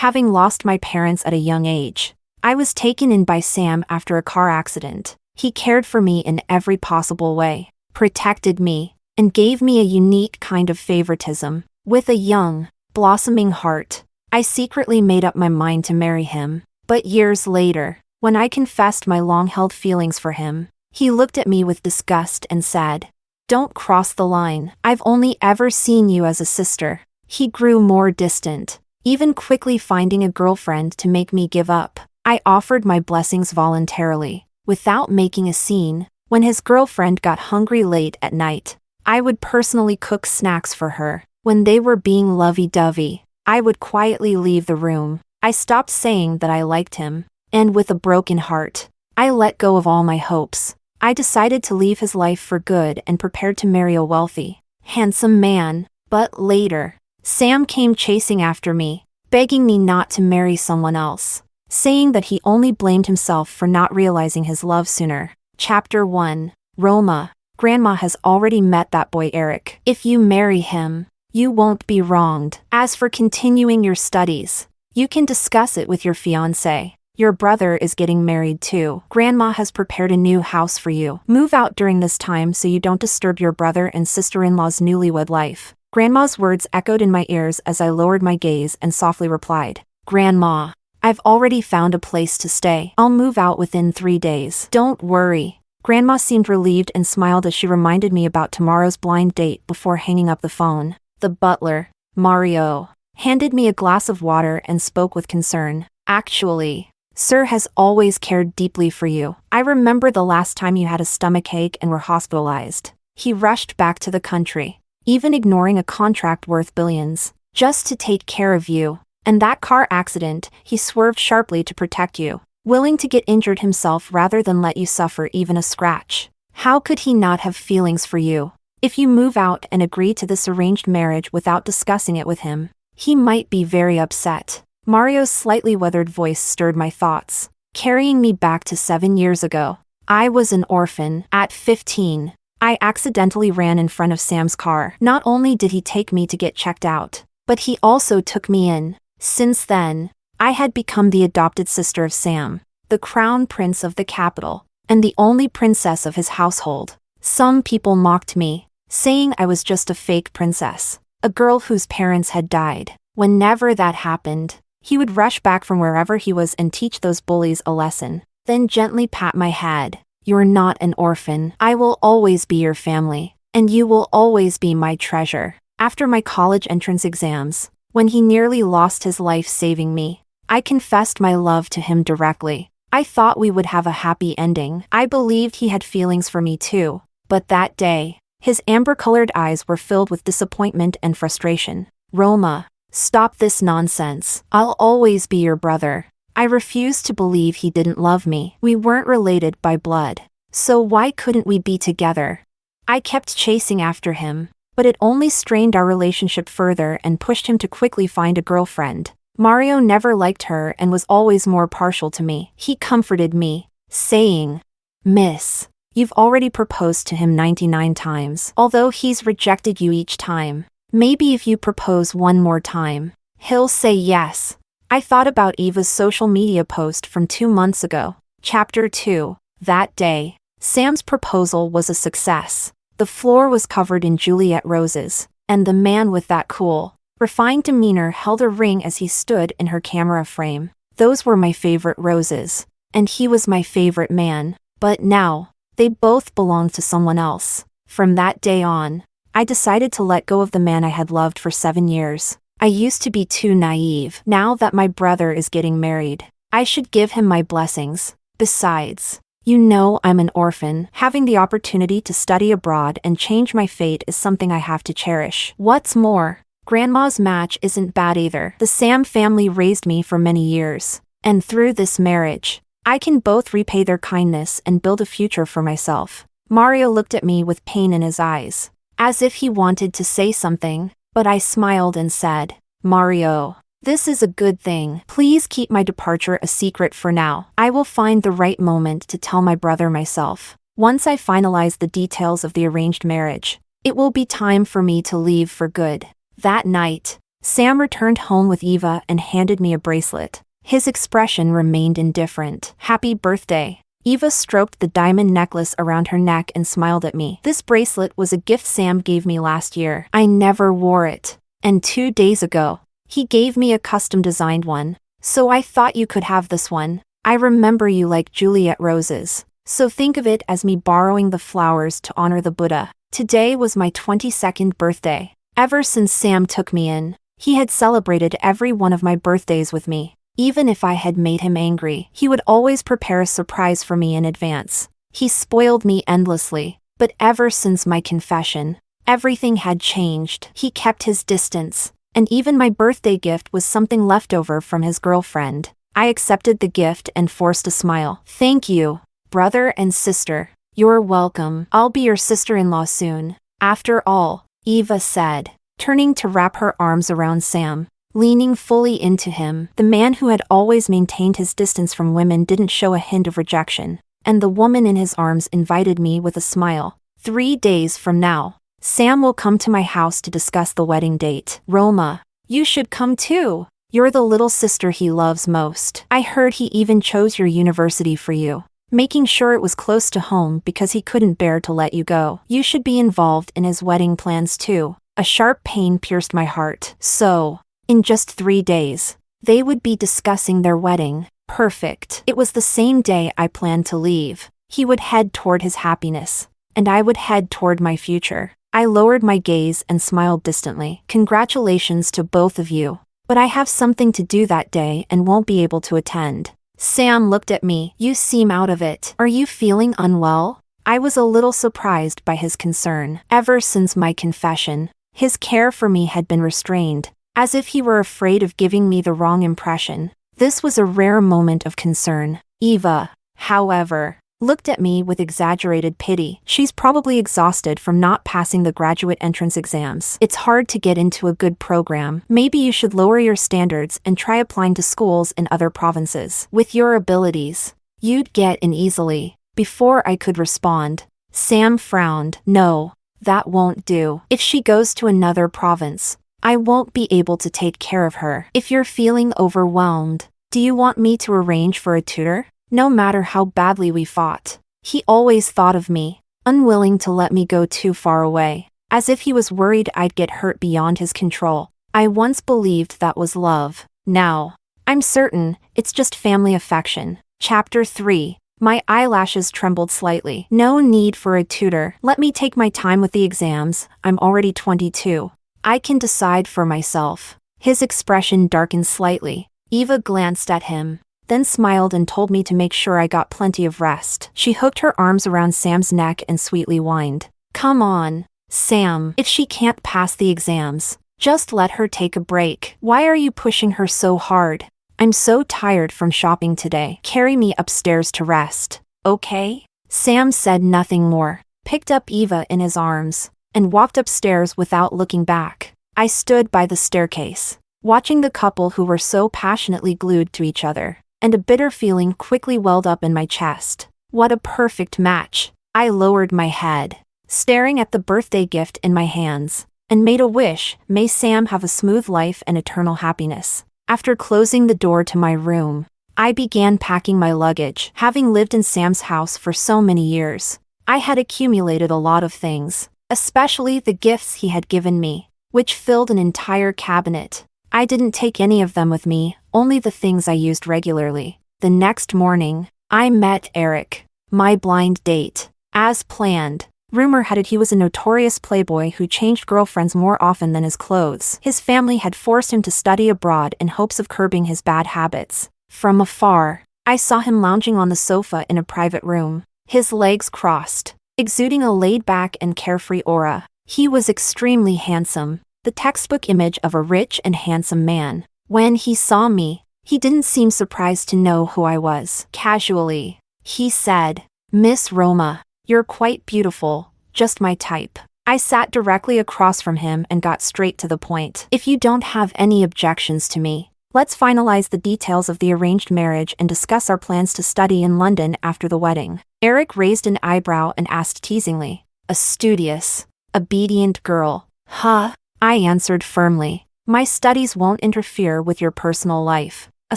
having lost my parents at a young age. I was taken in by Sam after a car accident. He cared for me in every possible way, protected me, and gave me a unique kind of favoritism. With a young, blossoming heart, I secretly made up my mind to marry him. But years later, when I confessed my long-held feelings for him, he looked at me with disgust and said, "Don't cross the line. I've only ever seen you as a sister." He grew more distant, even quickly finding a girlfriend to make me give up. I offered my blessings voluntarily, without making a scene. When his girlfriend got hungry late at night, I would personally cook snacks for her. When they were being lovey-dovey, I would quietly leave the room. I stopped saying that I liked him, and with a broken heart, I let go of all my hopes. I decided to leave his life for good and prepared to marry a wealthy, handsome man. But later, Sam came chasing after me, begging me not to marry someone else, saying that he only blamed himself for not realizing his love sooner. Chapter 1. Roma. Grandma has already met that boy Eric. If you marry him, you won't be wronged. As for continuing your studies, you can discuss it with your fiancé. Your brother is getting married too. Grandma has prepared a new house for you. Move out during this time so you don't disturb your brother and sister-in-law's newlywed life. Grandma's words echoed in my ears as I lowered my gaze and softly replied, "Grandma, I've already found a place to stay. I'll move out within 3 days. Don't worry." Grandma seemed relieved and smiled as she reminded me about tomorrow's blind date before hanging up the phone. The butler, Mario, handed me a glass of water and spoke with concern. "Actually, Sir has always cared deeply for you. I remember the last time you had a stomachache and were hospitalized. He rushed back to the country, even ignoring a contract worth billions, just to take care of you. And that car accident, he swerved sharply to protect you, willing to get injured himself rather than let you suffer even a scratch. How could he not have feelings for you? If you move out and agree to this arranged marriage without discussing it with him, he might be very upset." Mario's slightly weathered voice stirred my thoughts, carrying me back to 7 years ago. I was an orphan. At 15, I accidentally ran in front of Sam's car. Not only did he take me to get checked out, but he also took me in. Since then, I had become the adopted sister of Sam, the crown prince of the capital, and the only princess of his household. Some people mocked me, saying I was just a fake princess, a girl whose parents had died. Whenever that happened, he would rush back from wherever he was and teach those bullies a lesson, then gently pat my head. "You're not an orphan. I will always be your family, and you will always be my treasure." After my college entrance exams, when he nearly lost his life saving me, I confessed my love to him directly. I thought we would have a happy ending. I believed he had feelings for me too. But that day, his amber-colored eyes were filled with disappointment and frustration. "Roma, stop this nonsense. I'll always be your brother." I refused to believe he didn't love me. We weren't related by blood, so why couldn't we be together? I kept chasing after him, but it only strained our relationship further and pushed him to quickly find a girlfriend. Mario never liked her and was always more partial to me. He comforted me, saying, "Miss, you've already proposed to him 99 times. Although he's rejected you each time, maybe if you propose one more time, he'll say yes." I thought about Eva's social media post from 2 months ago. Chapter 2. That day, Sam's proposal was a success. The floor was covered in Juliet roses, and the man with that cool, refined demeanor held a ring as he stood in her camera frame. Those were my favorite roses, and he was my favorite man. But now, they both belonged to someone else. From that day on, I decided to let go of the man I had loved for 7 years. I used to be too naive. Now that my brother is getting married, I should give him my blessings. Besides, you know I'm an orphan. Having the opportunity to study abroad and change my fate is something I have to cherish. What's more, Grandma's match isn't bad either. The Sam family raised me for many years, and through this marriage, I can both repay their kindness and build a future for myself. Mario looked at me with pain in his eyes, as if he wanted to say something, but I smiled and said, "Mario, this is a good thing. Please keep my departure a secret for now. I will find the right moment to tell my brother myself. Once I finalize the details of the arranged marriage, it will be time for me to leave for good." That night, Sam returned home with Eva and handed me a bracelet. His expression remained indifferent. "Happy birthday." Eva stroked the diamond necklace around her neck and smiled at me. "This bracelet was a gift Sam gave me last year. I never wore it. And 2 days ago, he gave me a custom-designed one. So I thought you could have this one. I remember you like Juliet roses. So think of it as me borrowing the flowers to honor the Buddha. Today was my 22nd birthday. Ever since Sam took me in, he had celebrated every one of my birthdays with me. Even if I had made him angry, he would always prepare a surprise for me in advance. He spoiled me endlessly, but ever since my confession, everything had changed. He kept his distance, and even my birthday gift was something left over from his girlfriend. I accepted the gift and forced a smile. "Thank you, brother and sister. You're welcome. I'll be your sister-in-law soon. After all," Eva said, turning to wrap her arms around Sam. Leaning fully into him, the man who had always maintained his distance from women didn't show a hint of rejection, and the woman in his arms invited me with a smile. 3 days from now, Sam will come to my house to discuss the wedding date. "Roma, you should come too. You're the little sister he loves most. I heard he even chose your university for you, making sure it was close to home because he couldn't bear to let you go. You should be involved in his wedding plans too." A sharp pain pierced my heart. So, in just 3 days, they would be discussing their wedding. Perfect. It was the same day I planned to leave. He would head toward his happiness, and I would head toward my future. I lowered my gaze and smiled distantly. "Congratulations to both of you, but I have something to do that day and won't be able to attend." Sam looked at me. "You seem out of it. Are you feeling unwell?" I was a little surprised by his concern. Ever since my confession, his care for me had been restrained, as if he were afraid of giving me the wrong impression. This was a rare moment of concern. Eva, however, looked at me with exaggerated pity. "She's probably exhausted from not passing the graduate entrance exams. It's hard to get into a good program. Maybe you should lower your standards and try applying to schools in other provinces. With your abilities, you'd get in easily." Before I could respond, Sam frowned. "No, that won't do. If she goes to another province, I won't be able to take care of her. If you're feeling overwhelmed, do you want me to arrange for a tutor?" No matter how badly we fought, he always thought of me, unwilling to let me go too far away, as if he was worried I'd get hurt beyond his control. I once believed that was love. Now, I'm certain it's just family affection. Chapter 3. My eyelashes trembled slightly. "No need for a tutor. Let me take my time with the exams. I'm already 22. I can decide for myself." His expression darkened slightly. Eva glanced at him, then smiled and told me to make sure I got plenty of rest. She hooked her arms around Sam's neck and sweetly whined. "Come on, Sam. If she can't pass the exams, just let her take a break. Why are you pushing her so hard? I'm so tired from shopping today. Carry me upstairs to rest, okay?" Sam said nothing more, picked up Eva in his arms, and walked upstairs without looking back. I stood by the staircase, watching the couple who were so passionately glued to each other, and a bitter feeling quickly welled up in my chest. What a perfect match. I lowered my head, staring at the birthday gift in my hands, and made a wish. May Sam have a smooth life and eternal happiness. After closing the door to my room, I began packing my luggage. Having lived in Sam's house for so many years, I had accumulated a lot of things, especially the gifts he had given me, which filled an entire cabinet. I didn't take any of them with me, only the things I used regularly. The next morning, I met Eric, my blind date. As planned, rumor had it he was a notorious playboy who changed girlfriends more often than his clothes. His family had forced him to study abroad in hopes of curbing his bad habits. From afar, I saw him lounging on the sofa in a private room, his legs crossed, exuding a laid-back and carefree aura. He was extremely handsome, the textbook image of a rich and handsome man. When he saw me, he didn't seem surprised to know who I was. Casually, he said, "Miss Roma, you're quite beautiful, just my type." I sat directly across from him and got straight to the point. "If you don't have any objections to me, let's finalize the details of the arranged marriage and discuss our plans to study in London after the wedding." Eric raised an eyebrow and asked teasingly, "A studious, obedient girl, huh?" I answered firmly, My studies won't interfere with your personal life. A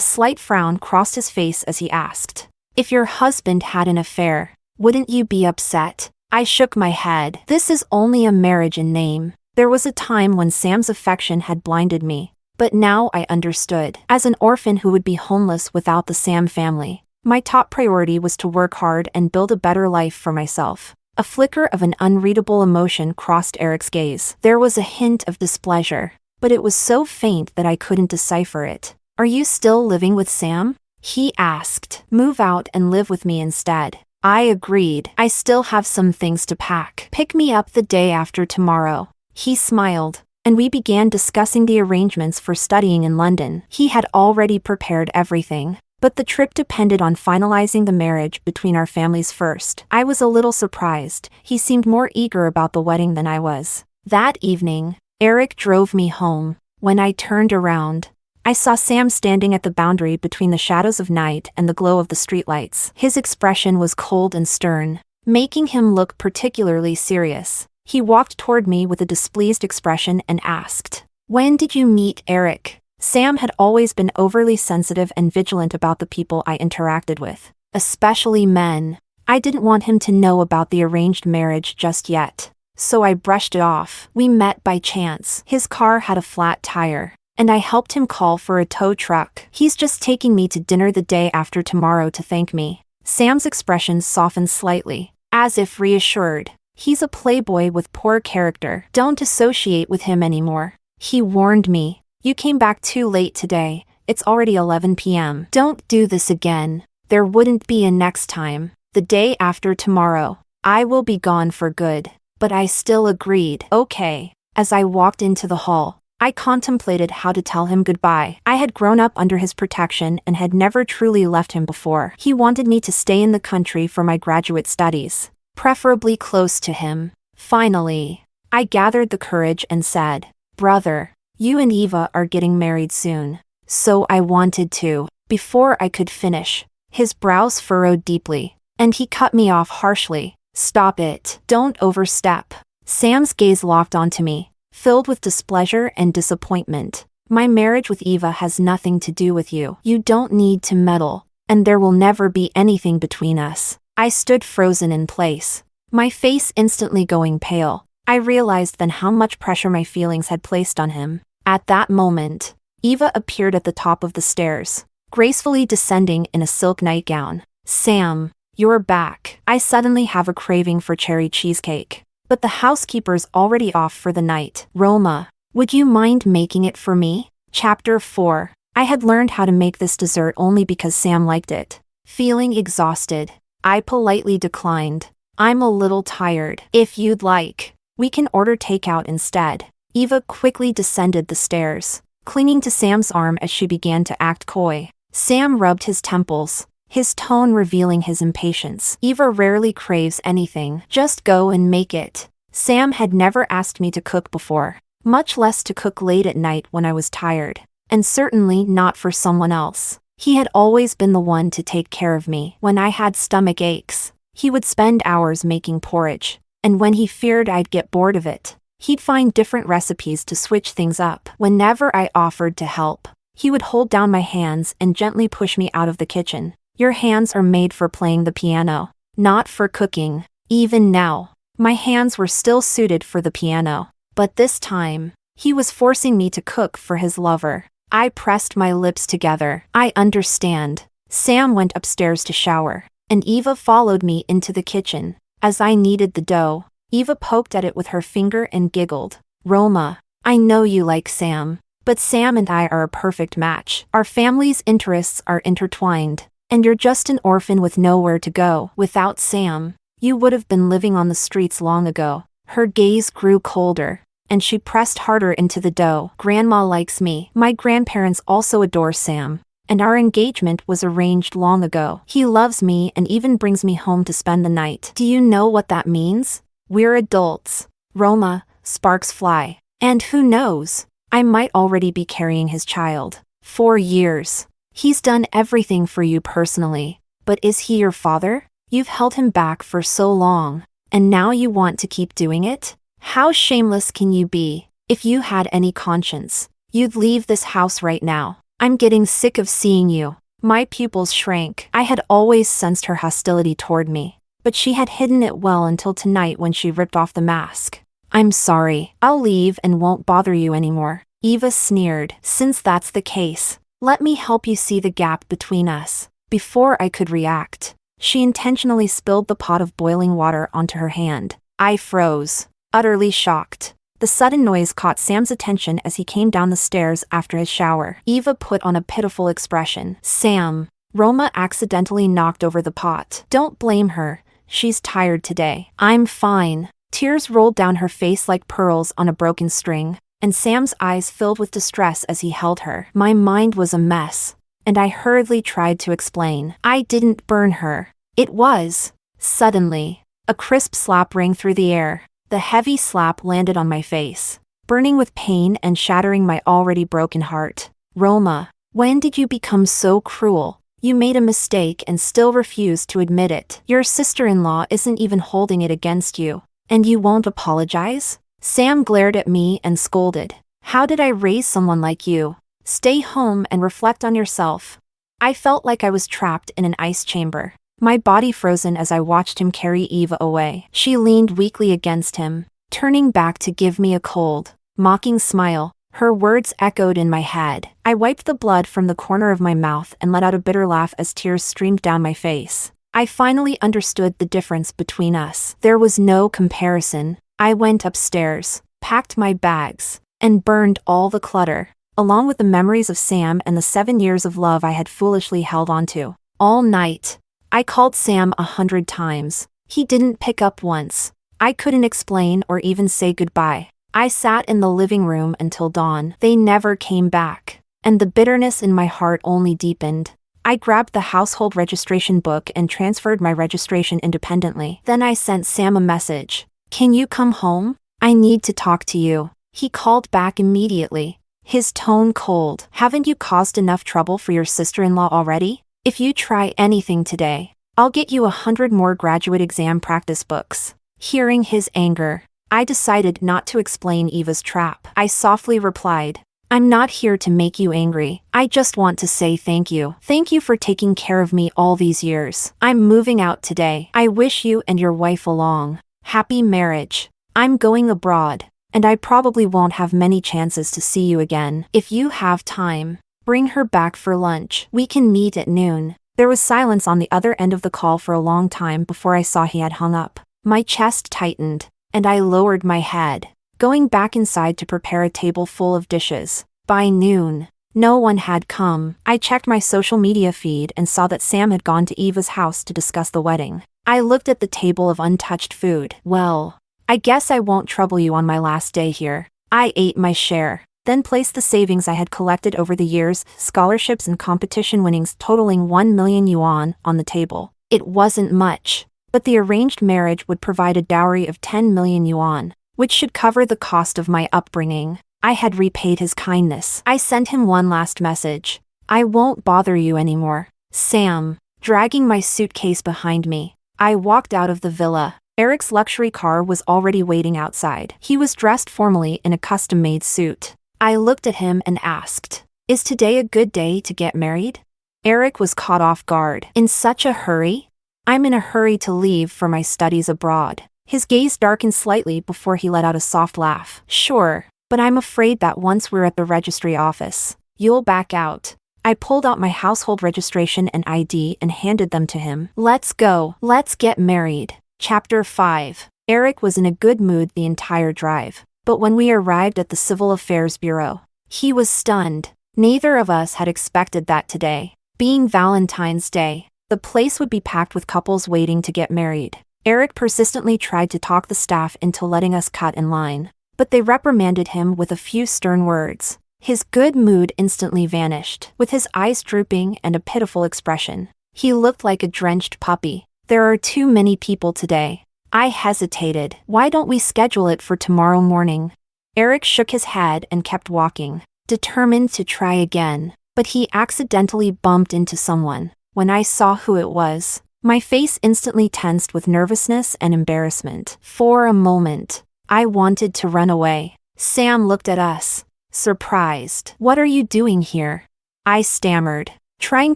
slight frown crossed his face as he asked. If your husband had an affair, wouldn't you be upset? I shook my head. This is only a marriage in name. There was a time when Sam's affection had blinded me, but now I understood. As an orphan who would be homeless without the Sam family, my top priority was to work hard and build a better life for myself. A flicker of an unreadable emotion crossed Eric's gaze. There was a hint of displeasure, but it was so faint that I couldn't decipher it. Are you still living with Sam? He asked. Move out and live with me instead. I agreed. I still have some things to pack. Pick me up the day after tomorrow. He smiled, and we began discussing the arrangements for studying in London. He had already prepared everything, but the trip depended on finalizing the marriage between our families first. I was a little surprised. He seemed more eager about the wedding than I was. That evening, Eric drove me home. When I turned around, I saw Sam standing at the boundary between the shadows of night and the glow of the streetlights. His expression was cold and stern, making him look particularly serious. He walked toward me with a displeased expression and asked, "When did you meet Eric?" Sam had always been overly sensitive and vigilant about the people I interacted with, especially men. I didn't want him to know about the arranged marriage just yet, so I brushed it off. We met by chance. His car had a flat tire, and I helped him call for a tow truck. He's just taking me to dinner the day after tomorrow to thank me. Sam's expression softened slightly, as if reassured. He's a playboy with poor character. Don't associate with him anymore. He warned me. You came back too late today. It's already 11 p.m. Don't do this again. There wouldn't be a next time. The day after tomorrow, I will be gone for good. But I still agreed. Okay. As I walked into the hall, I contemplated how to tell him goodbye. I had grown up under his protection and had never truly left him before. He wanted me to stay in the country for my graduate studies, preferably close to him. Finally, I gathered the courage and said, "Brother, you and Eva are getting married soon." So I wanted to. Before I could finish, his brows furrowed deeply, and he cut me off harshly. "Stop it. Don't overstep." Sam's gaze locked onto me, filled with displeasure and disappointment. "My marriage with Eva has nothing to do with you. You don't need to meddle, and there will never be anything between us." I stood frozen in place, my face instantly going pale. I realized then how much pressure my feelings had placed on him. At that moment, Eva appeared at the top of the stairs, gracefully descending in a silk nightgown. "Sam, you're back." I suddenly have a craving for cherry cheesecake. But the housekeeper's already off for the night. "Roma, would you mind making it for me?" Chapter 4. I had learned how to make this dessert only because Sam liked it. Feeling exhausted, I politely declined. "I'm a little tired. If you'd like, we can order takeout instead." Eva quickly descended the stairs, clinging to Sam's arm as she began to act coy. Sam rubbed his temples, his tone revealing his impatience. "Eva rarely craves anything. Just go and make it." Sam had never asked me to cook before, much less to cook late at night when I was tired, and certainly not for someone else. He had always been the one to take care of me. When I had stomach aches, he would spend hours making porridge, and when he feared I'd get bored of it, he'd find different recipes to switch things up. Whenever I offered to help, he would hold down my hands and gently push me out of the kitchen. "Your hands are made for playing the piano, not for cooking." Even now, my hands were still suited for the piano, but this time, he was forcing me to cook for his lover. I pressed my lips together. "I understand." Sam went upstairs to shower, and Eva followed me into the kitchen. As I kneaded the dough, Eva poked at it with her finger and giggled. "Roma, I know you like Sam, but Sam and I are a perfect match. Our families' interests are intertwined, and you're just an orphan with nowhere to go. Without Sam, you would have been living on the streets long ago." Her gaze grew colder, and she pressed harder into the dough. "Grandma likes me. My grandparents also adore Sam, and our engagement was arranged long ago. He loves me and even brings me home to spend the night. Do you know what that means? We're adults. Roma, sparks fly. And who knows, I might already be carrying his child. 4 years. He's done everything for you personally, but is he your father? You've held him back for so long, and now you want to keep doing it? How shameless can you be? If you had any conscience, You'd leave this house right now. I'm getting sick of seeing you. My pupils shrank. I had always sensed her hostility toward me, but she had hidden it well until tonight when she ripped off the mask. I'm sorry. I'll leave and won't bother you anymore. Eva sneered. Since that's the case, let me help you see the gap between us. Before I could react, she intentionally spilled the pot of boiling water onto her hand. I froze, utterly shocked. The sudden noise caught Sam's attention as he came down the stairs after his shower. Eva put on a pitiful expression. Sam. Roma accidentally knocked over the pot. Don't blame her. She's tired today. I'm fine. Tears rolled down her face like pearls on a broken string, and Sam's eyes filled with distress as he held her. My mind was a mess, and I hurriedly tried to explain. I didn't burn her. It was. Suddenly, a crisp slap rang through the air. The heavy slap landed on my face, burning with pain and shattering my already broken heart. Roma, when did you become so cruel? You made a mistake and still refuse to admit it. Your sister-in-law isn't even holding it against you, and you won't apologize? Sam glared at me and scolded. How did I raise someone like you? Stay home and reflect on yourself. I felt like I was trapped in an ice chamber, my body frozen as I watched him carry Eva away. She leaned weakly against him, turning back to give me a cold, mocking smile. Her words echoed in my head. I wiped the blood from the corner of my mouth and let out a bitter laugh as tears streamed down my face. I finally understood the difference between us. There was no comparison. I went upstairs, packed my bags, and burned all the clutter, along with the memories of Sam and the 7 years of love I had foolishly held onto. All night, I called Sam 100 times. He didn't pick up once. I couldn't explain or even say goodbye. I sat in the living room until dawn. They never came back, and the bitterness in my heart only deepened. I grabbed the household registration book and transferred my registration independently. Then I sent Sam a message. Can you come home? I need to talk to you. He called back immediately, his tone cold. Haven't you caused enough trouble for your sister-in-law already? If you try anything today, I'll get you 100 more graduate exam practice books. Hearing his anger, I decided not to explain Eva's trap. I softly replied, I'm not here to make you angry. I just want to say thank you. Thank you for taking care of me all these years. I'm moving out today. I wish you and your wife a long, happy marriage. I'm going abroad, and I probably won't have many chances to see you again. If you have time, bring her back for lunch. We can meet at noon. There was silence on the other end of the call for a long time before I saw he had hung up. My chest tightened, and I lowered my head, going back inside to prepare a table full of dishes. By noon, no one had come. I checked my social media feed and saw that Sam had gone to Eva's house to discuss the wedding. I looked at the table of untouched food. Well, I guess I won't trouble you on my last day here. I ate my share, then placed the savings I had collected over the years, scholarships and competition winnings totaling 1 million yuan, on the table. It wasn't much, but the arranged marriage would provide a dowry of 10 million yuan, which should cover the cost of my upbringing. I had repaid his kindness. I sent him one last message. I won't bother you anymore, Sam. Dragging my suitcase behind me, I walked out of the villa. Eric's luxury car was already waiting outside. He was dressed formally in a custom-made suit. I looked at him and asked, Is today a good day to get married? Eric was caught off guard. In such a hurry? I'm in a hurry to leave for my studies abroad. His gaze darkened slightly before he let out a soft laugh. Sure, but I'm afraid that once we're at the registry office, you'll back out. I pulled out my household registration and ID and handed them to him. Let's go. Let's get married. Chapter 5. Eric was in a good mood the entire drive, but when we arrived at the Civil Affairs Bureau, he was stunned. Neither of us had expected that today, being Valentine's Day, the place would be packed with couples waiting to get married. Eric persistently tried to talk the staff into letting us cut in line, but they reprimanded him with a few stern words. His good mood instantly vanished, with his eyes drooping and a pitiful expression. He looked like a drenched puppy. There are too many people today. I hesitated. Why don't we schedule it for tomorrow morning? Eric shook his head and kept walking, determined to try again, but he accidentally bumped into someone. When I saw who it was, my face instantly tensed with nervousness and embarrassment. For a moment, I wanted to run away. Sam looked at us, surprised. What are you doing here? I stammered, trying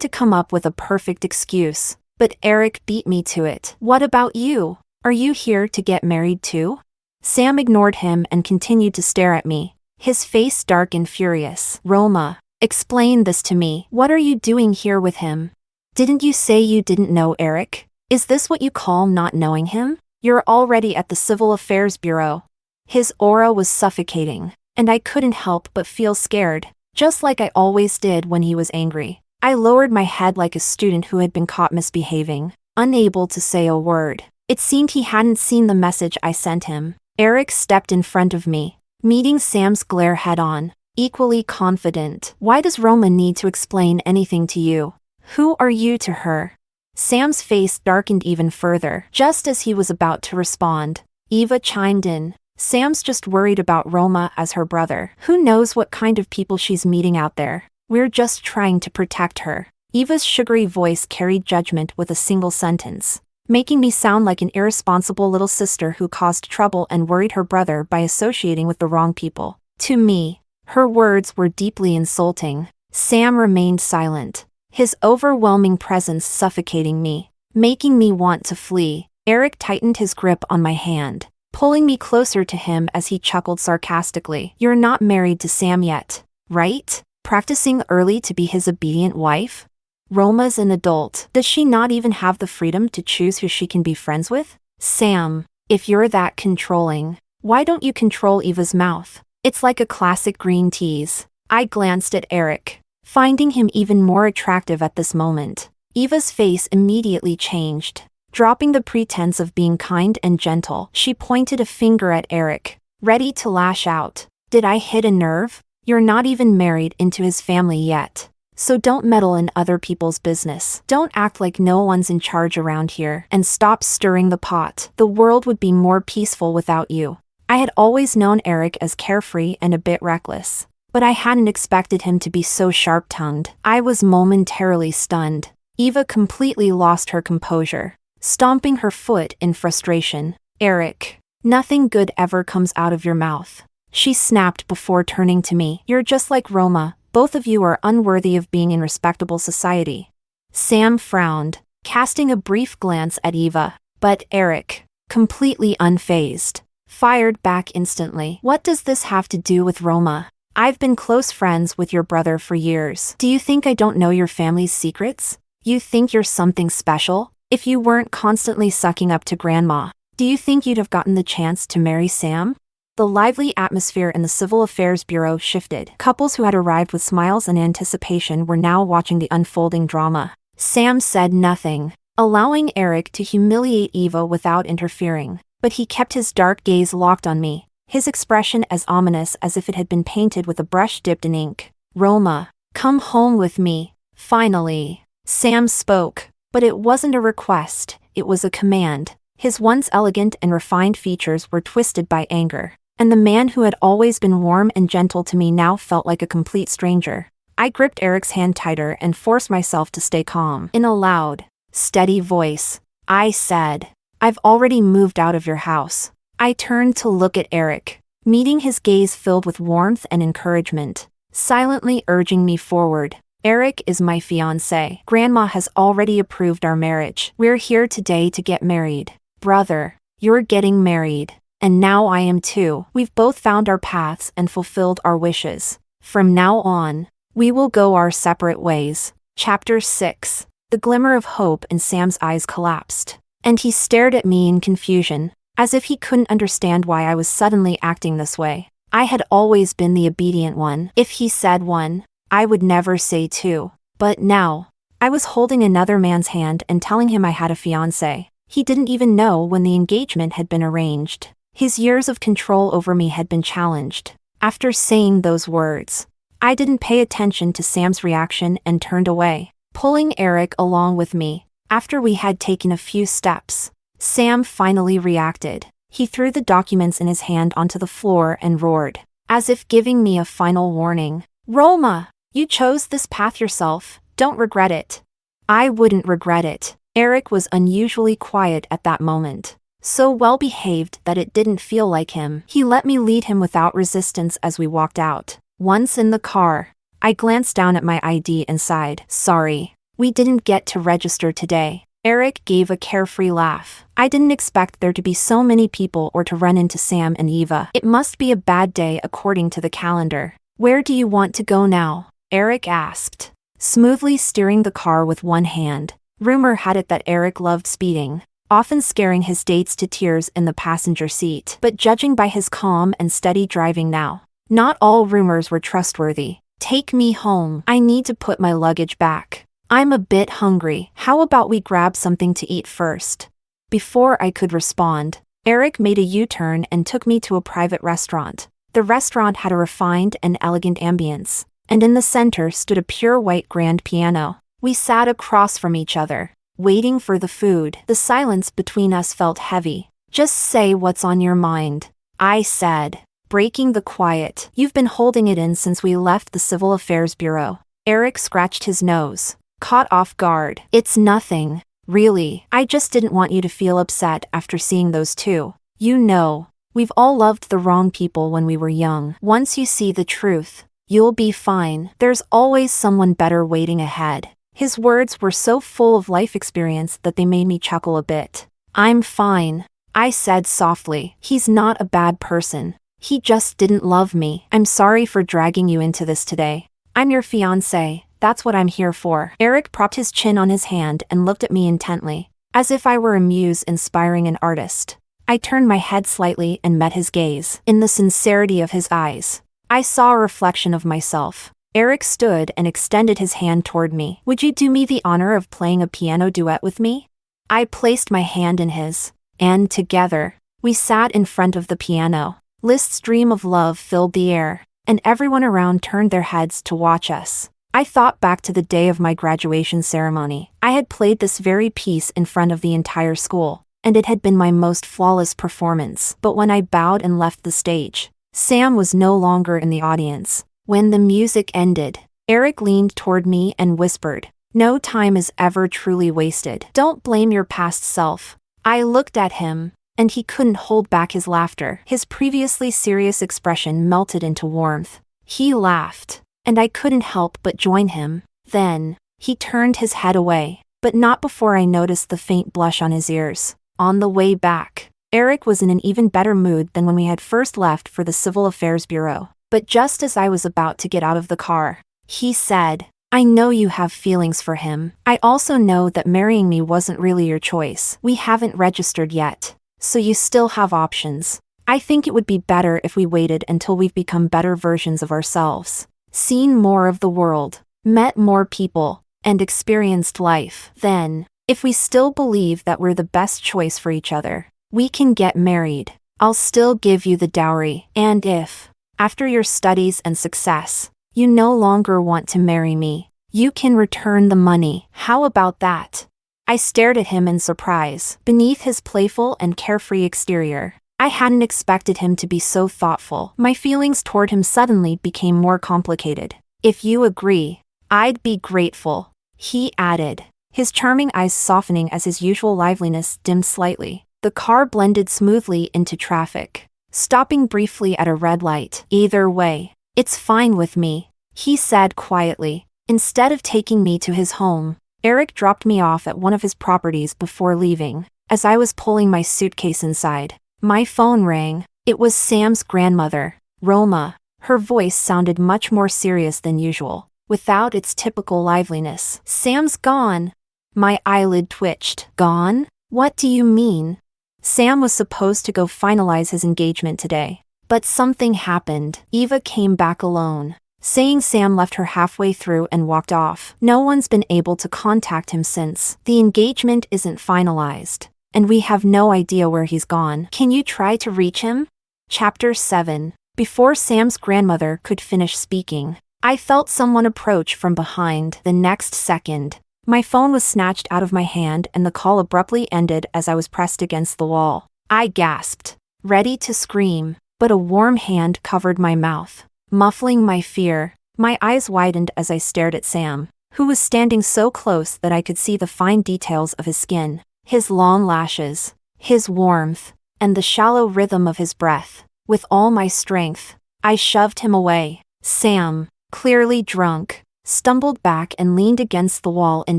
to come up with a perfect excuse, but Eric beat me to it. What about you? Are you here to get married too? Sam ignored him and continued to stare at me, his face dark and furious. Roma, explain this to me. What are you doing here with him? Didn't you say you didn't know Eric? Is this what you call not knowing him? You're already at the Civil Affairs Bureau. His aura was suffocating, and I couldn't help but feel scared, just like I always did when he was angry. I lowered my head like a student who had been caught misbehaving, unable to say a word. It seemed he hadn't seen the message I sent him. Eric stepped in front of me, meeting Sam's glare head-on, equally confident. Why does Roma need to explain anything to you? Who are you to her? Sam's face darkened even further. Just as he was about to respond, Eva chimed in. Sam's just worried about Roma as her brother. Who knows what kind of people she's meeting out there? We're just trying to protect her. Eva's sugary voice carried judgment with a single sentence, making me sound like an irresponsible little sister who caused trouble and worried her brother by associating with the wrong people. To me, her words were deeply insulting. Sam remained silent, his overwhelming presence suffocating me, making me want to flee. Eric tightened his grip on my hand, pulling me closer to him as he chuckled sarcastically. You're not married to Sam yet, right? Practicing early to be his obedient wife? Roma's an adult. Does she not even have the freedom to choose who she can be friends with? Sam, if you're that controlling, why don't you control Eva's mouth? It's like a classic green tease. I glanced at Eric, finding him even more attractive at this moment. Eva's face immediately changed. Dropping the pretense of being kind and gentle, she pointed a finger at Eric, ready to lash out. Did I hit a nerve? You're not even married into his family yet, so don't meddle in other people's business. Don't act like no one's in charge around here, and stop stirring the pot. The world would be more peaceful without you. I had always known Eric as carefree and a bit reckless, but I hadn't expected him to be so sharp-tongued. I was momentarily stunned. Eva completely lost her composure, stomping her foot in frustration. Eric, nothing good ever comes out of your mouth, she snapped before turning to me. You're just like Roma. Both of you are unworthy of being in respectable society. Sam frowned, casting a brief glance at Eva, but Eric, completely unfazed, fired back instantly. What does this have to do with Roma? I've been close friends with your brother for years. Do you think I don't know your family's secrets? You think you're something special? If you weren't constantly sucking up to grandma, do you think you'd have gotten the chance to marry Sam? The lively atmosphere in the Civil Affairs Bureau shifted. Couples who had arrived with smiles and anticipation were now watching the unfolding drama. Sam said nothing, allowing Eric to humiliate Eva without interfering, but he kept his dark gaze locked on me, his expression as ominous as if it had been painted with a brush dipped in ink. Roma, come home with me. Finally, Sam spoke, but it wasn't a request, it was a command. His once elegant and refined features were twisted by anger, and the man who had always been warm and gentle to me now felt like a complete stranger. I gripped Eric's hand tighter and forced myself to stay calm. In a loud, steady voice, I said, I've already moved out of your house. I turned to look at Eric, meeting his gaze filled with warmth and encouragement, silently urging me forward. Eric is my fiancé. Grandma has already approved our marriage. We're here today to get married. Brother, you're getting married. And now I am too. We've both found our paths and fulfilled our wishes. From now on, we will go our separate ways. Chapter 6. The glimmer of hope in Sam's eyes collapsed, and he stared at me in confusion, as if he couldn't understand why I was suddenly acting this way. I had always been the obedient one. If he said one, I would never say two. But now, I was holding another man's hand and telling him I had a fiancé. He didn't even know when the engagement had been arranged. His years of control over me had been challenged. After saying those words, I didn't pay attention to Sam's reaction and turned away, pulling Eric along with me. After we had taken a few steps, Sam finally reacted. He threw the documents in his hand onto the floor and roared, as if giving me a final warning. Roma, you chose this path yourself. Don't regret it. I wouldn't regret it. Eric was unusually quiet at that moment, so well-behaved that it didn't feel like him. He let me lead him without resistance as we walked out, Once in the car, I glanced down at my ID and sighed. Sorry, we didn't get to register today. Eric gave a carefree laugh. I didn't expect there to be so many people or to run into Sam and Eva. It must be a bad day according to the calendar. Where do you want to go now? Eric asked, smoothly steering the car with one hand. Rumor had it that Eric loved speeding, often scaring his dates to tears in the passenger seat. But judging by his calm and steady driving now, not all rumors were trustworthy. Take me home. I need to put my luggage back. I'm a bit hungry. How about we grab something to eat first? Before I could respond, Eric made a U-turn and took me to a private restaurant. The restaurant had a refined and elegant ambience, and in the center stood a pure white grand piano. We sat across from each other, waiting for the food. The silence between us felt heavy. Just say what's on your mind, I said, breaking the quiet. You've been holding it in since we left the Civil Affairs Bureau. Eric scratched his nose, caught off guard. It's nothing, really. I just didn't want you to feel upset after seeing those two. You know, we've all loved the wrong people when we were young. Once you see the truth, you'll be fine. There's always someone better waiting ahead. His words were so full of life experience that they made me chuckle a bit. I'm fine, I said softly. He's not a bad person. He just didn't love me. I'm sorry for dragging you into this today. I'm your fiancé. That's what I'm here for. Eric propped his chin on his hand and looked at me intently, as if I were a muse inspiring an artist. I turned my head slightly and met his gaze. In the sincerity of his eyes, I saw a reflection of myself. Eric stood and extended his hand toward me. Would you do me the honor of playing a piano duet with me? I placed my hand in his, and together, we sat in front of the piano. Liszt's Dream of Love filled the air, and everyone around turned their heads to watch us. I thought back to the day of my graduation ceremony. I had played this very piece in front of the entire school, and it had been my most flawless performance. But when I bowed and left the stage, Sam was no longer in the audience. When the music ended, Eric leaned toward me and whispered, "No time is ever truly wasted. Don't blame your past self." I looked at him, and he couldn't hold back his laughter. His previously serious expression melted into warmth. He laughed, and I couldn't help but join him. Then, he turned his head away, but not before I noticed the faint blush on his ears. On the way back, Eric was in an even better mood than when we had first left for the Civil Affairs Bureau. But just as I was about to get out of the car, he said, "I know you have feelings for him. I also know that marrying me wasn't really your choice. We haven't registered yet, so you still have options. I think it would be better if we waited until we've become better versions of ourselves, seen more of the world, met more people, and experienced life. Then, if we still believe that we're the best choice for each other, we can get married. I'll still give you the dowry. And if, after your studies and success, you no longer want to marry me, you can return the money. How about that?" I stared at him in surprise. Beneath his playful and carefree exterior, I hadn't expected him to be so thoughtful. My feelings toward him suddenly became more complicated. "If you agree, I'd be grateful," he added, his charming eyes softening as his usual liveliness dimmed slightly. The car blended smoothly into traffic, stopping briefly at a red light. "Either way, it's fine with me," he said quietly. Instead of taking me to his home, Eric dropped me off at one of his properties before leaving. As I was pulling my suitcase inside, my phone rang. It was Sam's grandmother, Roma. Her voice sounded much more serious than usual, without its typical liveliness. "Sam's gone." My eyelid twitched. "Gone? What do you mean?" Sam was supposed to go finalize his engagement today, but something happened. Eva came back alone, saying Sam left her halfway through and walked off. No one's been able to contact him since. The engagement isn't finalized, and we have no idea where he's gone. Can you try to reach him? Chapter 7. Before Sam's grandmother could finish speaking, I felt someone approach from behind. The next second, my phone was snatched out of my hand and the call abruptly ended as I was pressed against the wall. I gasped, ready to scream, but a warm hand covered my mouth, muffling my fear. My eyes widened as I stared at Sam, who was standing so close that I could see the fine details of his skin, his long lashes, his warmth, and the shallow rhythm of his breath. With all my strength, I shoved him away. Sam, clearly drunk, stumbled back and leaned against the wall in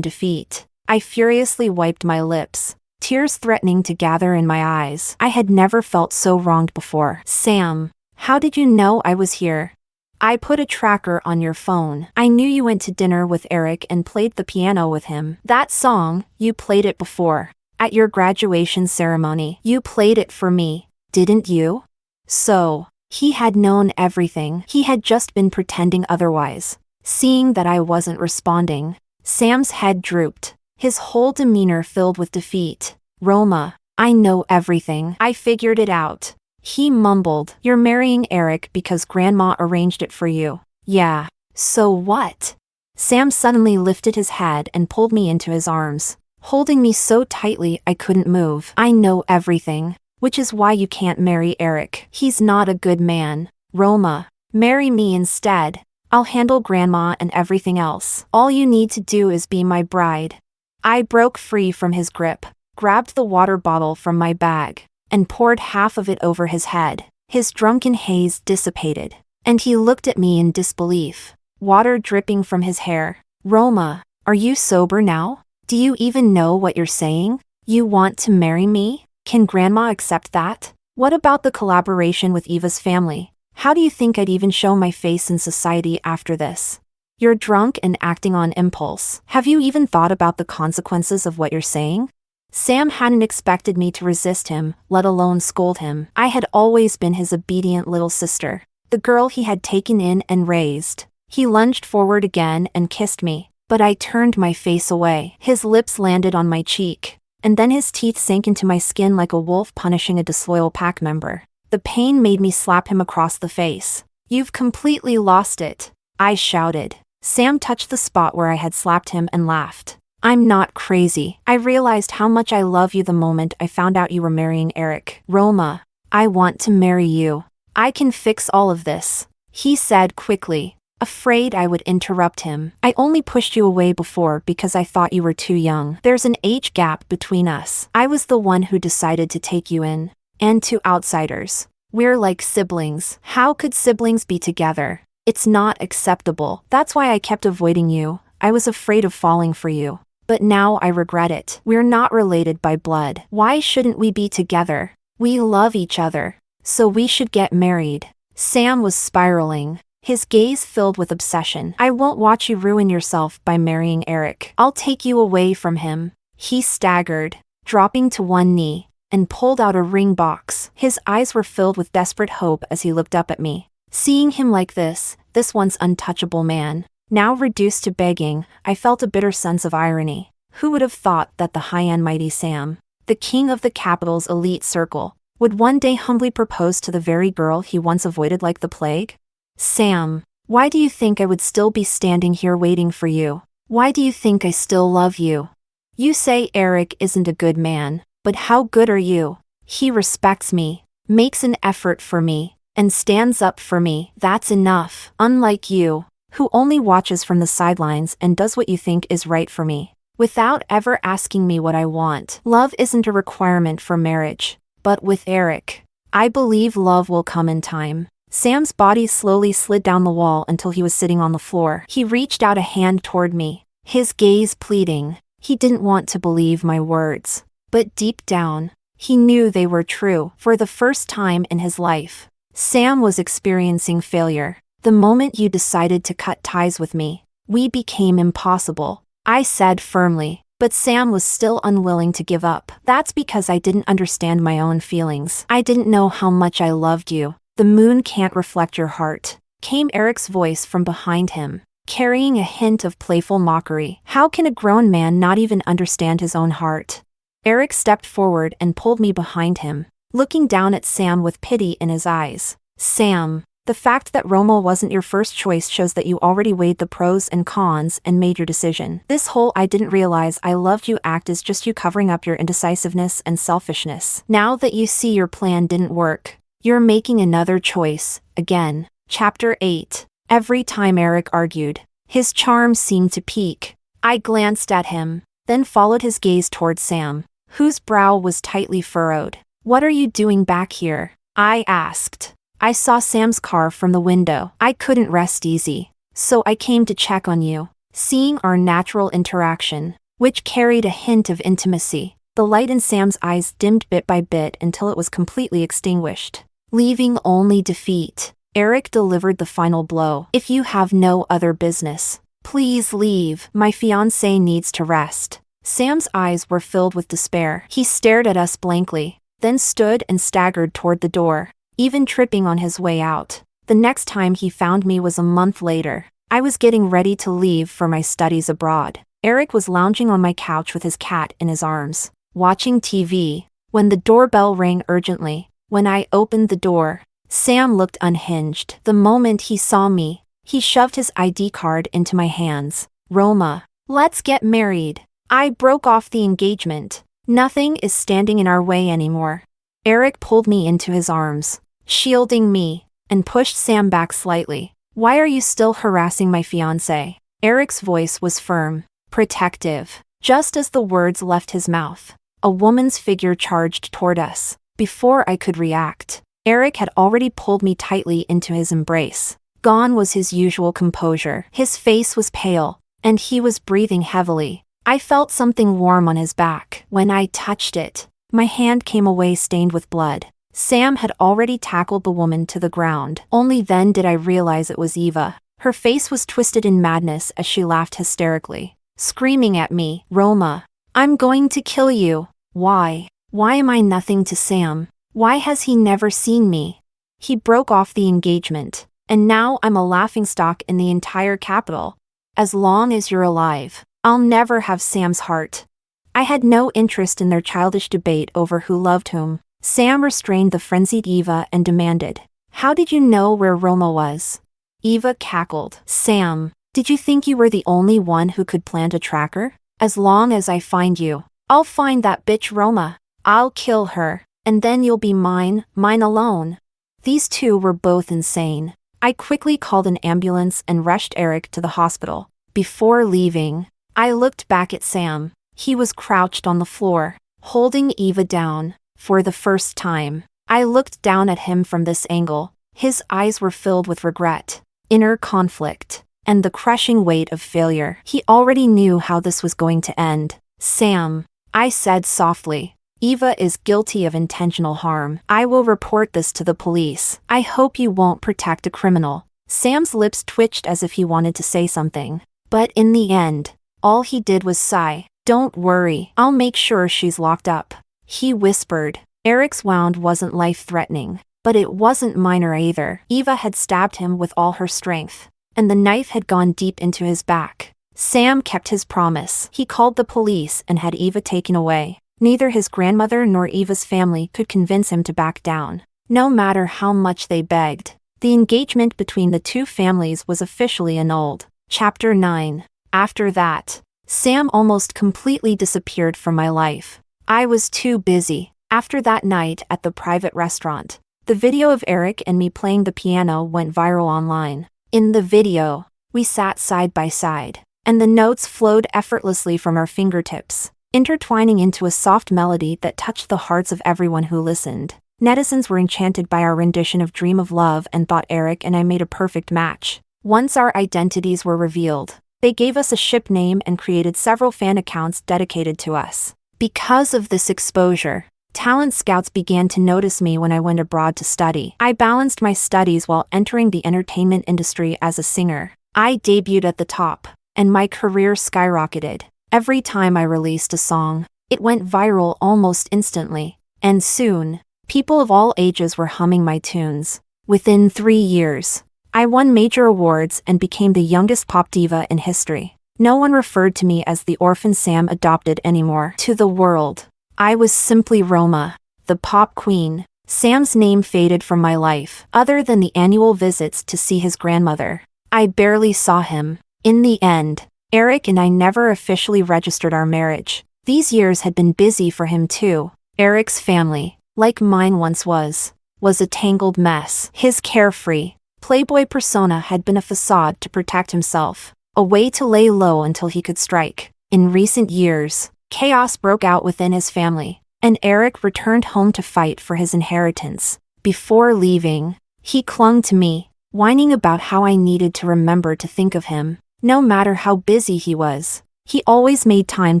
defeat. I furiously wiped my lips, tears threatening to gather in my eyes. I had never felt so wronged before. Sam, how did you know I was here? I put a tracker on your phone. I knew you went to dinner with Eric and played the piano with him. That song, you played it before. At your graduation ceremony, you played it for me, didn't you? So, he had known everything. He had just been pretending otherwise. Seeing that I wasn't responding, Sam's head drooped, his whole demeanor filled with defeat. Roma, I know everything. I figured it out. He mumbled, you're marrying Eric because Grandma arranged it for you. Yeah. So what? Sam suddenly lifted his head and pulled me into his arms, holding me so tightly I couldn't move. I know everything, which is why you can't marry Eric. He's not a good man. Roma, marry me instead. I'll handle Grandma and everything else. All you need to do is be my bride. I broke free from his grip, grabbed the water bottle from my bag, and poured half of it over his head. His drunken haze dissipated, and he looked at me in disbelief, water dripping from his hair. Roma, are you sober now? Do you even know what you're saying? You want to marry me? Can Grandma accept that? What about the collaboration with Eva's family? How do you think I'd even show my face in society after this? You're drunk and acting on impulse. Have you even thought about the consequences of what you're saying? Sam hadn't expected me to resist him, let alone scold him. I had always been his obedient little sister, the girl he had taken in and raised. He lunged forward again and kissed me, but I turned my face away. His lips landed on my cheek, and then his teeth sank into my skin like a wolf punishing a disloyal pack member. The pain made me slap him across the face. You've completely lost it, I shouted. Sam touched the spot where I had slapped him and laughed. I'm not crazy. I realized how much I love you the moment I found out you were marrying Eric. Roma, I want to marry you. I can fix all of this, he said quickly, afraid I would interrupt him. I only pushed you away before because I thought you were too young. There's an age gap between us. I was the one who decided to take you in. And to outsiders, we're like siblings. How could siblings be together? It's not acceptable. That's why I kept avoiding you. I was afraid of falling for you. But now I regret it. We're not related by blood. Why shouldn't we be together? We love each other, so we should get married. Sam was spiraling, his gaze filled with obsession. I won't watch you ruin yourself by marrying Eric. I'll take you away from him. He staggered, dropping to one knee, and pulled out a ring box. His eyes were filled with desperate hope as he looked up at me. Seeing him like this once untouchable man, now reduced to begging, I felt a bitter sense of irony. Who would have thought that the high and mighty Sam, the king of the capital's elite circle, would one day humbly propose to the very girl he once avoided like the plague? Sam, why do you think I would still be standing here waiting for you? Why do you think I still love you? You say Eric isn't a good man, but how good are you? He respects me, makes an effort for me, and stands up for me. That's enough. Unlike you, who only watches from the sidelines and does what you think is right for me, without ever asking me what I want. Love isn't a requirement for marriage, but with Eric, I believe love will come in time. Sam's body slowly slid down the wall until he was sitting on the floor. He reached out a hand toward me, his gaze pleading. He didn't want to believe my words, but deep down, he knew they were true. For the first time in his life, Sam was experiencing failure. The moment you decided to cut ties with me, we became impossible, I said firmly, but Sam was still unwilling to give up. That's because I didn't understand my own feelings. I didn't know how much I loved you. The moon can't reflect your heart, came Eric's voice from behind him, carrying a hint of playful mockery. How can a grown man not even understand his own heart? Eric stepped forward and pulled me behind him, looking down at Sam with pity in his eyes. Sam, the fact that Roma wasn't your first choice shows that you already weighed the pros and cons and made your decision. This whole "I didn't realize I loved you" act is just you covering up your indecisiveness and selfishness. Now that you see your plan didn't work, you're making another choice, again. Chapter 8. Every time Eric argued, his charm seemed to peak. I glanced at him, then followed his gaze toward Sam, whose brow was tightly furrowed. What are you doing back here? I asked. I saw Sam's car from the window. I couldn't rest easy, so I came to check on you. Seeing our natural interaction, which carried a hint of intimacy, the light in Sam's eyes dimmed bit by bit until it was completely extinguished, leaving only defeat. Eric delivered the final blow. If you have no other business, please leave. My fiancé needs to rest. Sam's eyes were filled with despair. He stared at us blankly, then stood and staggered toward the door, even tripping on his way out. The next time he found me was a month later. I was getting ready to leave for my studies abroad. Eric was lounging on my couch with his cat in his arms, watching TV, when the doorbell rang urgently. When I opened the door, Sam looked unhinged. The moment he saw me, he shoved his ID card into my hands. Roma, let's get married. I broke off the engagement. Nothing is standing in our way anymore. Eric pulled me into his arms, shielding me, and pushed Sam back slightly. Why are you still harassing my fiancé? Eric's voice was firm, protective. Just as the words left his mouth, a woman's figure charged toward us. Before I could react, Eric had already pulled me tightly into his embrace. Gone was his usual composure. His face was pale, and he was breathing heavily. I felt something warm on his back. When I touched it, my hand came away stained with blood. Sam had already tackled the woman to the ground. Only then did I realize it was Eva. Her face was twisted in madness as she laughed hysterically, screaming at me, Roma, I'm going to kill you. Why? Why am I nothing to Sam? Why has he never seen me? He broke off the engagement, and now I'm a laughingstock in the entire capital. As long as you're alive, I'll never have Sam's heart. I had no interest in their childish debate over who loved whom. Sam restrained the frenzied Eva and demanded, How did you know where Roma was? Eva cackled. Sam, did you think you were the only one who could plant a tracker? As long as I find you, I'll find that bitch Roma. I'll kill her, and then you'll be mine alone. These two were both insane. I quickly called an ambulance and rushed Eric to the hospital. Before leaving, I looked back at Sam. He was crouched on the floor, holding Eva down. For the first time, I looked down at him from this angle. His eyes were filled with regret, inner conflict, and the crushing weight of failure. He already knew how this was going to end. Sam, I said softly, Eva is guilty of intentional harm. I will report this to the police. I hope you won't protect a criminal. Sam's lips twitched as if he wanted to say something, but in the end, all he did was sigh. Don't worry, I'll make sure she's locked up, he whispered. Eric's wound wasn't life-threatening, but it wasn't minor either. Eva had stabbed him with all her strength, and the knife had gone deep into his back. Sam kept his promise. He called the police and had Eva taken away. Neither his grandmother nor Eva's family could convince him to back down. No matter how much they begged, the engagement between the two families was officially annulled. Chapter 9. After that, Sam almost completely disappeared from my life. I was too busy. After that night at the private restaurant, the video of Eric and me playing the piano went viral online. In the video, we sat side by side, and the notes flowed effortlessly from our fingertips, intertwining into a soft melody that touched the hearts of everyone who listened. Netizens were enchanted by our rendition of Dream of Love and thought Eric and I made a perfect match. Once our identities were revealed, they gave us a ship name and created several fan accounts dedicated to us. Because of this exposure, talent scouts began to notice me when I went abroad to study. I balanced my studies while entering the entertainment industry as a singer. I debuted at the top, and my career skyrocketed. Every time I released a song, it went viral almost instantly, and soon, people of all ages were humming my tunes. Within 3 years, I won major awards and became the youngest pop diva in history. No one referred to me as the orphan Sam adopted anymore. To the world, I was simply Roma, the pop queen. Sam's name faded from my life. Other than the annual visits to see his grandmother, I barely saw him. In the end, Eric and I never officially registered our marriage. These years had been busy for him too. Eric's family, like mine once was a tangled mess. His carefree, playboy persona had been a facade to protect himself, a way to lay low until he could strike. In recent years, chaos broke out within his family, and Eric returned home to fight for his inheritance. Before leaving, He clung to me, whining about how I needed to remember to think of him. No matter how busy he was, he always made time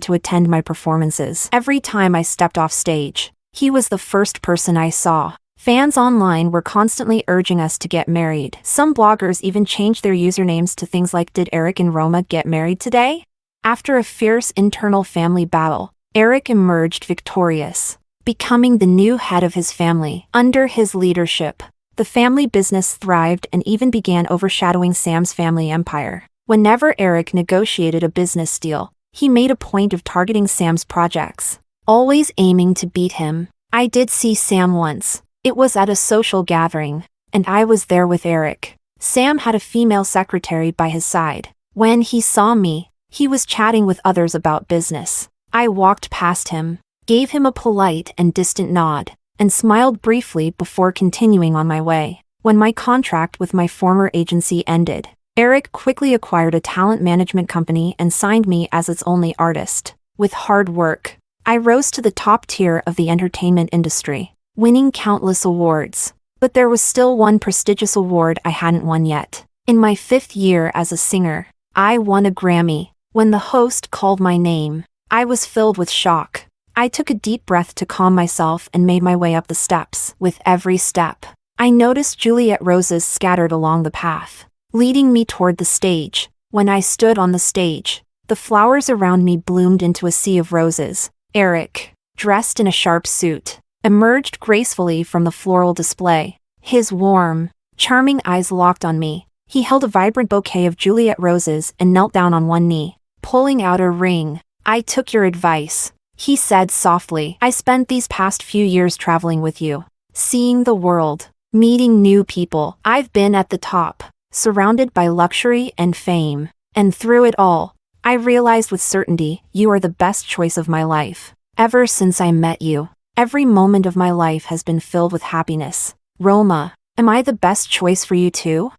to attend my performances. Every time I stepped off stage, he was the first person I saw. Fans online were constantly urging us to get married. Some bloggers even changed their usernames to things like "Did Eric and Roma get married today?" After a fierce internal family battle, Eric emerged victorious, becoming the new head of his family. Under his leadership, the family business thrived and even began overshadowing Sam's family empire. Whenever Eric negotiated a business deal, he made a point of targeting Sam's projects, always aiming to beat him. I did see Sam once. It was at a social gathering, and I was there with Eric. Sam had a female secretary by his side. When he saw me, he was chatting with others about business. I walked past him, gave him a polite and distant nod, and smiled briefly before continuing on my way. When my contract with my former agency ended, Eric quickly acquired a talent management company and signed me as its only artist. With hard work, I rose to the top tier of the entertainment industry, winning countless awards. But there was still one prestigious award I hadn't won yet. In my 5th year as a singer, I won a Grammy. When the host called my name, I was filled with shock. I took a deep breath to calm myself and made my way up the steps. With every step, I noticed Juliet roses scattered along the path, leading me toward the stage. When I stood on the stage, the flowers around me bloomed into a sea of roses. Eric, dressed in a sharp suit, emerged gracefully from the floral display. His warm, charming eyes locked on me. He held a vibrant bouquet of Juliet roses and knelt down on one knee, pulling out a ring. "I took your advice," he said softly. "I spent these past few years traveling with you, seeing the world, meeting new people. I've been at the top, surrounded by luxury and fame. And through it all, I realized with certainty you are the best choice of my life. Ever since I met you, every moment of my life has been filled with happiness. Roma, am I the best choice for you too?"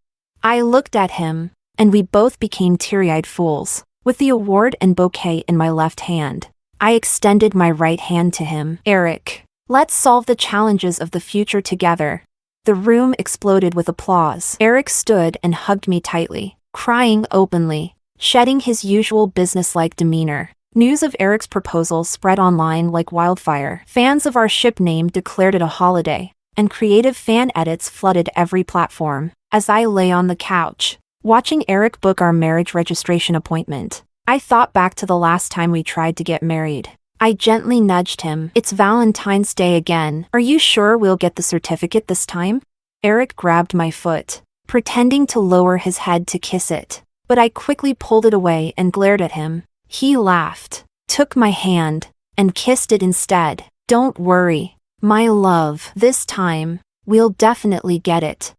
I looked at him, and we both became teary-eyed fools. With the award and bouquet in my left hand, I extended my right hand to him. "Eric, let's solve the challenges of the future together." The room exploded with applause. Eric stood and hugged me tightly, crying openly, shedding his usual businesslike demeanor. News of Eric's proposal spread online like wildfire. Fans of our ship name declared it a holiday, and creative fan edits flooded every platform. As I lay on the couch, watching Eric book our marriage registration appointment, I thought back to the last time we tried to get married. I gently nudged him. "It's Valentine's Day again. Are you sure we'll get the certificate this time?" Eric grabbed my foot, pretending to lower his head to kiss it, but I quickly pulled it away and glared at him. He laughed, took my hand, and kissed it instead. "Don't worry, my love. This time, we'll definitely get it."